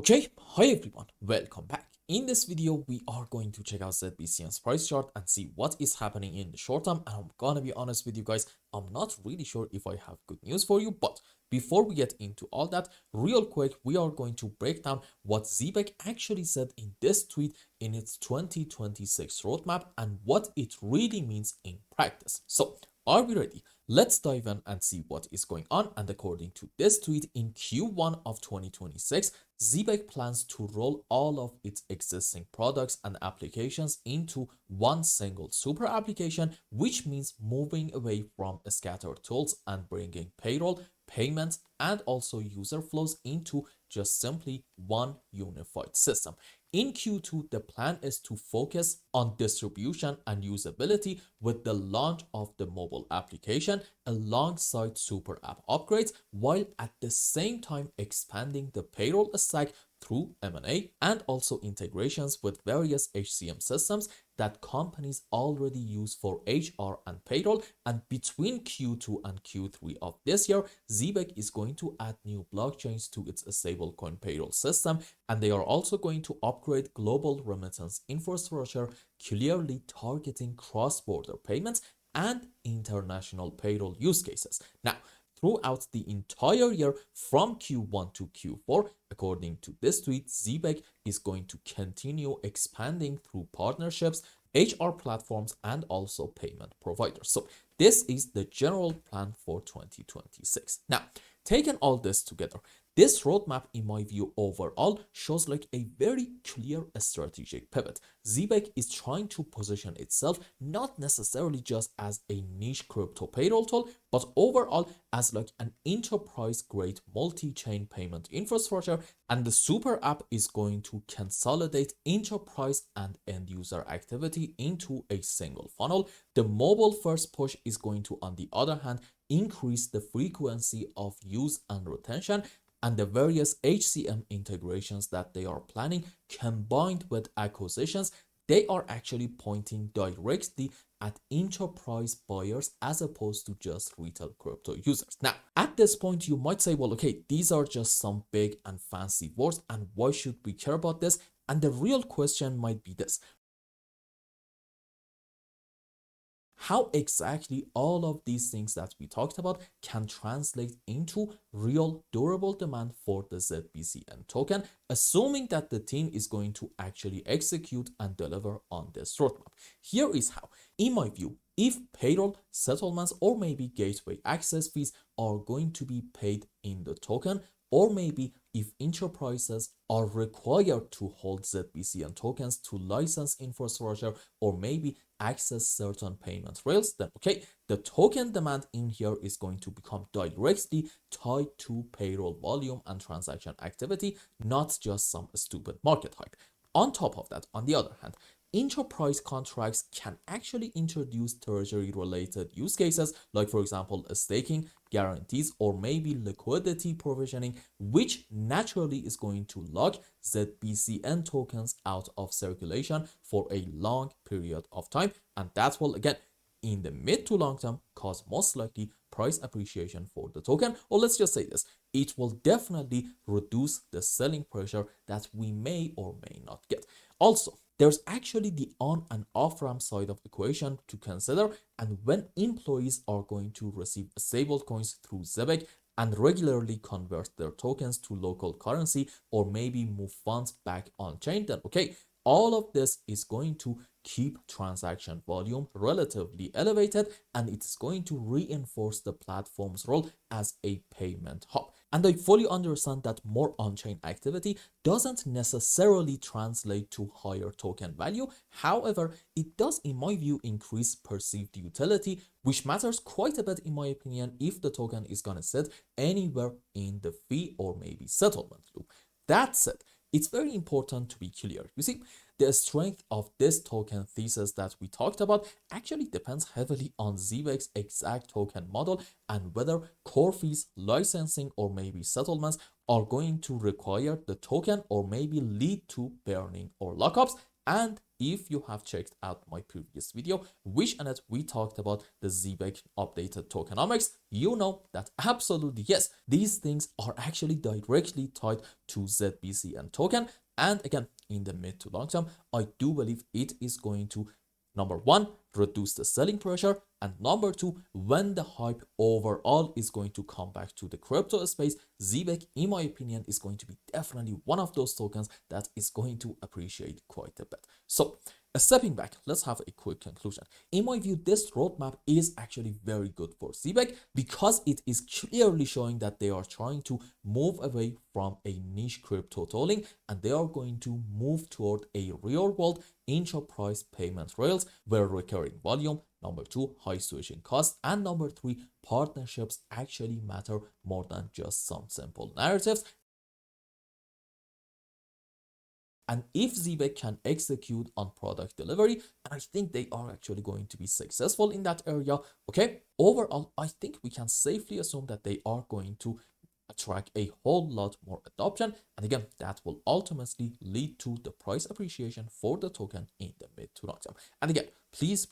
Okay, hi everyone, welcome back. In this video, we are going to check out ZBCN's price chart and see what is happening in the short term. And I'm gonna be honest with you guys, I'm not really sure if I have good news for you, but before we get into all that, real quick, we are going to break down what ZBEC actually said in this tweet in its 2026 roadmap and what it really means in practice. So, are we ready? Let's dive in and see what is going on. And according to this tweet, in Q1 of 2026, ZBEC plans to roll all of its existing products and applications into one single super application, which means moving away from scattered tools and bringing payroll, payments, and also user flows into just simply one unified system. In Q2, the plan is to focus on distribution and usability with the launch of the mobile application alongside SuperApp upgrades, while at the same time expanding the payroll stack through M&A and also integrations with various HCM systems that companies already use for HR and payroll. And between Q2 and Q3 of this year, ZBEC is going to add new blockchains to its stablecoin payroll system, and they are also going to upgrade global remittance infrastructure, clearly targeting cross-border payments and international payroll use cases. Now, throughout the entire year from Q1 to Q4, according to this tweet, ZBEC is going to continue expanding through partnerships, HR platforms, and also payment providers. So this is the general plan for 2026. Now, taking all this together, this roadmap, in my view, overall shows like a very clear strategic pivot. ZBEC is trying to position itself not necessarily just as a niche crypto payroll tool, but overall as like an enterprise-grade multi-chain payment infrastructure, and the super app is going to consolidate enterprise and end-user activity into a single funnel. The mobile-first push is going to, on the other hand, increase the frequency of use and retention, and the various HCM integrations that they are planning combined with acquisitions, they are actually pointing directly at enterprise buyers as opposed to just retail crypto users. Now, at this point, you might say, well, okay, these are just some big and fancy words, and why should we care about this? And the real question might be this: how exactly all of these things that we talked about can translate into real durable demand for the ZBCN token, assuming that the team is going to actually execute and deliver on this roadmap. Here is how. In my view, if payroll, settlements, or maybe gateway access fees are going to be paid in the token, or maybe if enterprises are required to hold ZBCN tokens to license infrastructure or maybe access certain payment rails, then okay, the token demand in here is going to become directly tied to payroll volume and transaction activity, not just some stupid market hype. On top of that, on the other hand, enterprise contracts can actually introduce treasury related use cases, like for example staking, guarantees, or maybe liquidity provisioning, which naturally is going to lock ZBCN tokens out of circulation for a long period of time, and that will again in the mid to long term cause most likely price appreciation for the token. Or let's just say this, it will definitely reduce the selling pressure that we may or may not get. Also, there's actually the on and off ramp side of the equation to consider, and when employees are going to receive stable coins through ZEBEC and regularly convert their tokens to local currency or maybe move funds back on chain, then okay, all of this is going to keep transaction volume relatively elevated, and it's going to reinforce the platform's role as a payment hub. And I fully understand that more on-chain activity doesn't necessarily translate to higher token value. However, it does, in my view, increase perceived utility, which matters quite a bit in my opinion if the token is gonna sit anywhere in the fee or maybe settlement loop. That said, it's very important to be clear. You see, the strength of this token thesis that we talked about actually depends heavily on ZBEC's exact token model and whether core fees, licensing, or maybe settlements are going to require the token or maybe lead to burning or lockups. And if you have checked out my previous video, which in it we talked about the ZBEC updated tokenomics, you know that absolutely yes, these things are actually directly tied to ZBCN token. And again, in the mid to long term, I do believe it is going to, number one, reduce the selling pressure, and number two, when the hype overall is going to come back to the crypto space, ZBEC, in my opinion, is going to be definitely one of those tokens that is going to appreciate quite a bit. So stepping back, let's have a quick conclusion. In my view, this roadmap is actually very good for ZBEC because it is clearly showing that they are trying to move away from a niche crypto tolling, and they are going to move toward a real world enterprise payment rails where recurring volume, number two, high switching costs, and number three, partnerships actually matter more than just some simple narratives. And if ZBEC can execute on product delivery, and I think they are actually going to be successful in that area, okay, overall, I think we can safely assume that they are going to attract a whole lot more adoption, and again, that will ultimately lead to the price appreciation for the token in the mid to long term. And again, please,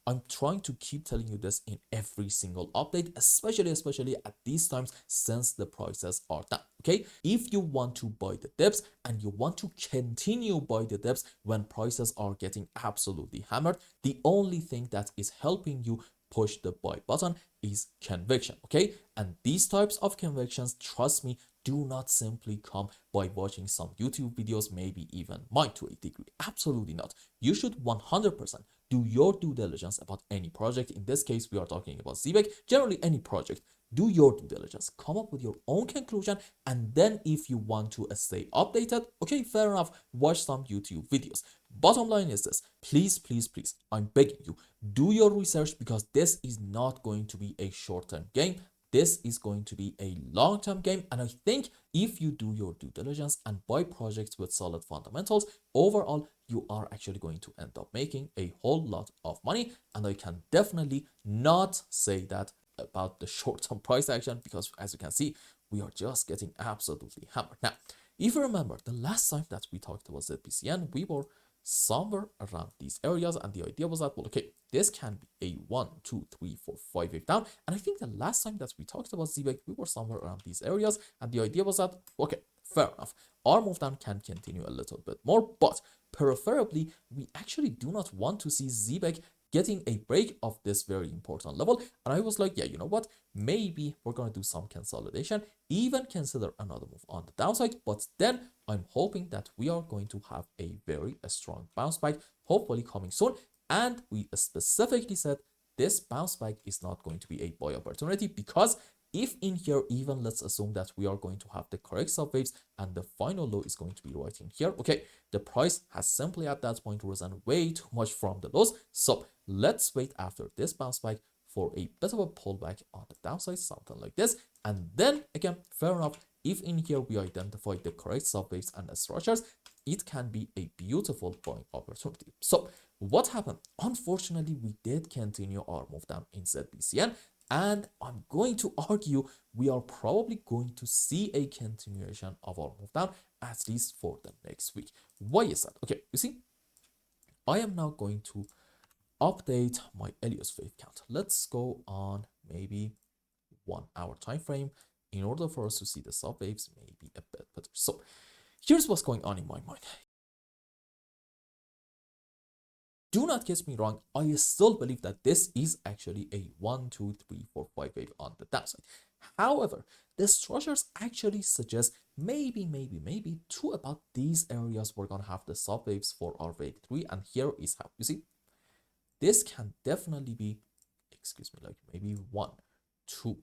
I'm trying to keep telling you this in every single update, especially at these times since the prices are down. Okay, if you want to buy the dips and you want to continue buy the dips when prices are getting absolutely hammered, the only thing that is helping you push the buy button is conviction. Okay, and these types of convictions, trust me, do not simply come by watching some YouTube videos, maybe even mine to a degree. Absolutely not. You should 100% do your due diligence about any project. In this case, we are talking about ZBEC, generally any project. Do your due diligence, come up with your own conclusion, and then if you want to stay updated, okay, fair enough, watch some YouTube videos. Bottom line is this, please, I'm begging you, do your research, because this is not going to be a short-term game. This is going to be a long-term game, and I think if you do your due diligence and buy projects with solid fundamentals, overall, you are actually going to end up making a whole lot of money. And I can definitely not say that about the short-term price action, because as you can see, we are just getting absolutely hammered. Now, if you remember the last time that we talked about ZBCN, we were somewhere around these areas, and the idea was that, well, okay, this can be a 1, 2, 3, 4, 5 wave down. And I think the last time that we talked about ZBEC, we were somewhere around these areas, and the idea was that, okay, fair enough, our move down can continue a little bit more, but preferably we actually do not want to see ZBEC getting a break of this very important level. And I was like, yeah, you know what, maybe we're going to do some consolidation, even consider another move on the downside, but then I'm hoping that we are going to have a very strong bounce back, hopefully coming soon. And we specifically said this bounce back is not going to be a buy opportunity, because if in here, even let's assume that we are going to have the correct subwaves and the final low is going to be right in here, okay, the price has simply at that point risen way too much from the lows. So let's wait after this bounce back for a bit of a pullback on the downside, something like this. And then again, fair enough, if in here we identify the correct subwaves and the structures, it can be a beautiful buying opportunity. So what happened? Unfortunately, we did continue our move down in ZBCN, and I'm going to argue we are probably going to see a continuation of our move down, at least for the next week. Why is that? Okay, you see, I am now going to update my Helios wave count. Let's go on maybe 1 hour time frame in order for us to see the sub waves maybe a bit better. So here's what's going on in my mind. Do not get me wrong, I still believe that this is actually a 1, 2, 3, 4, 5 wave on the downside. However, the structures actually suggest maybe to about these areas we're gonna have the sub waves for our wave 3, and here is how. You see, this can definitely be, excuse me, like maybe 1, 2,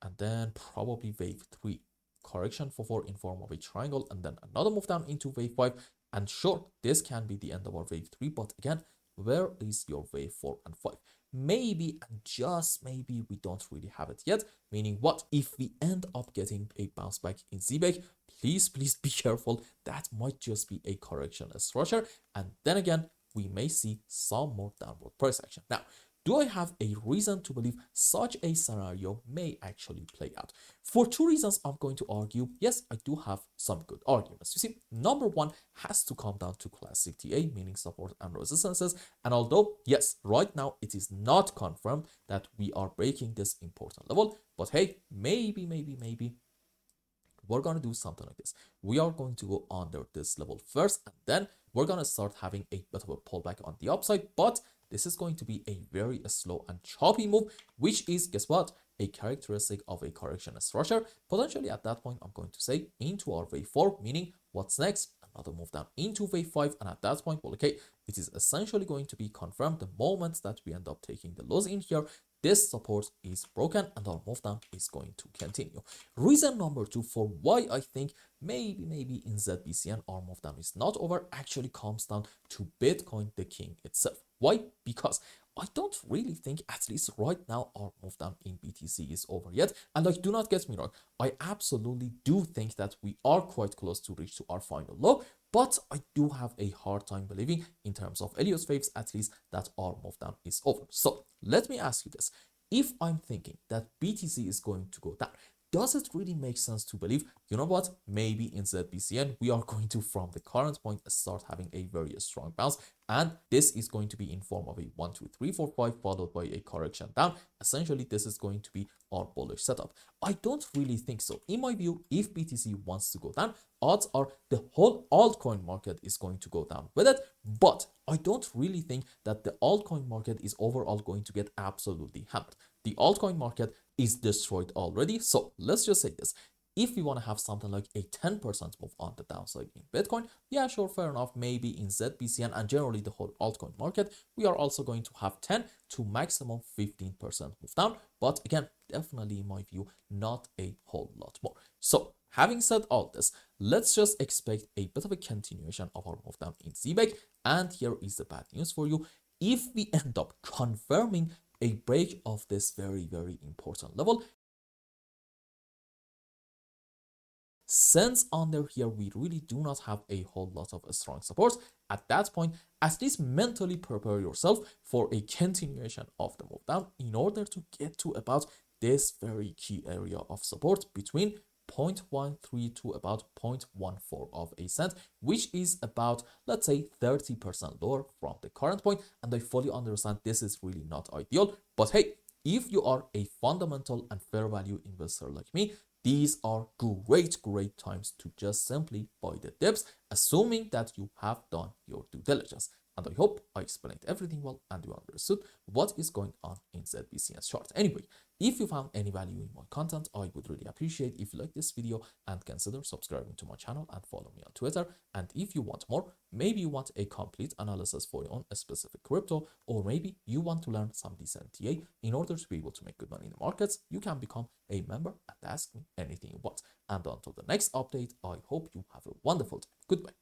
and then probably wave 3, correction for 4 in form of a triangle, and then another move down into wave 5. And sure, this can be the end of our wave 3, but again, where is your wave 4 and 5? Maybe, and just maybe, we don't really have it yet. Meaning what? If we end up getting a bounce back in ZBEC, please be careful. That might just be a correction structure. And then again, we may see some more downward price action. Now, do I have a reason to believe such a scenario may actually play out? For two reasons, I'm going to argue, yes, I do have some good arguments. You see, number one has to come down to classic TA, meaning support and resistances. And although, yes, right now it is not confirmed that we are breaking this important level, but hey, maybe we're going to do something like this. We are going to go under this level first, and then we're going to start having a bit of a pullback on the upside, but this is going to be a very slow and choppy move, which is, guess what, a characteristic of a correction structure. Potentially at that point, I'm going to say into our wave 4, meaning what's next? Another move down into wave 5, and at that point, well, okay, it is essentially going to be confirmed the moment that we end up taking the lows in here. This support is broken and our move down is going to continue. Reason number two for why I think maybe in ZBCN our move down is not over actually comes down to Bitcoin, the king itself. Why? Because I don't really think, at least right now, our move down in BTC is over yet. And like, do not get me wrong, I absolutely do think that we are quite close to reach to our final low, but I do have a hard time believing, in terms of Helios waves at least, that our move down is over. So let me ask you this. If I'm thinking that BTC is going to go down, does it really make sense to believe, you know what, maybe in ZBCN we are going to, from the current point, start having a very strong bounce, and this is going to be in form of a 1 2 3 4 5 followed by a correction down. Essentially, this is going to be our bullish setup. I don't really think so. In my view, if BTC wants to go down, odds are the whole altcoin market is going to go down with it, but I don't really think that the altcoin market is overall going to get absolutely hammered. The altcoin market is destroyed already. So let's just say this. If we want to have something like a 10% move on the downside in Bitcoin, yeah, sure, fair enough. Maybe in ZBCN and generally the whole altcoin market, we are also going to have 10 to maximum 15% move down. But again, definitely in my view, not a whole lot more. So having said all this, let's just expect a bit of a continuation of our move down in ZBEC. And here is the bad news for you. If we end up confirming a break of this very important level, since under here we really do not have a whole lot of strong support, at that point at least mentally prepare yourself for a continuation of the move down in order to get to about this very key area of support between 0.13 to about 0.14 of a cent, which is about, let's say, 30% lower from the current point. And I fully understand this is really not ideal, but hey, if you are a fundamental and fair value investor like me, these are great times to just simply buy the dips, assuming that you have done your due diligence. And I hope I explained everything well and you understood what is going on in ZBCN's chart. Anyway, if you found any value in my content, I would really appreciate if you like this video and consider subscribing to my channel and follow me on Twitter. And if you want more, maybe you want a complete analysis for your own specific crypto, or maybe you want to learn some decent TA in order to be able to make good money in the markets, you can become a member and ask me anything you want. And until the next update, I hope you have a wonderful day. Goodbye.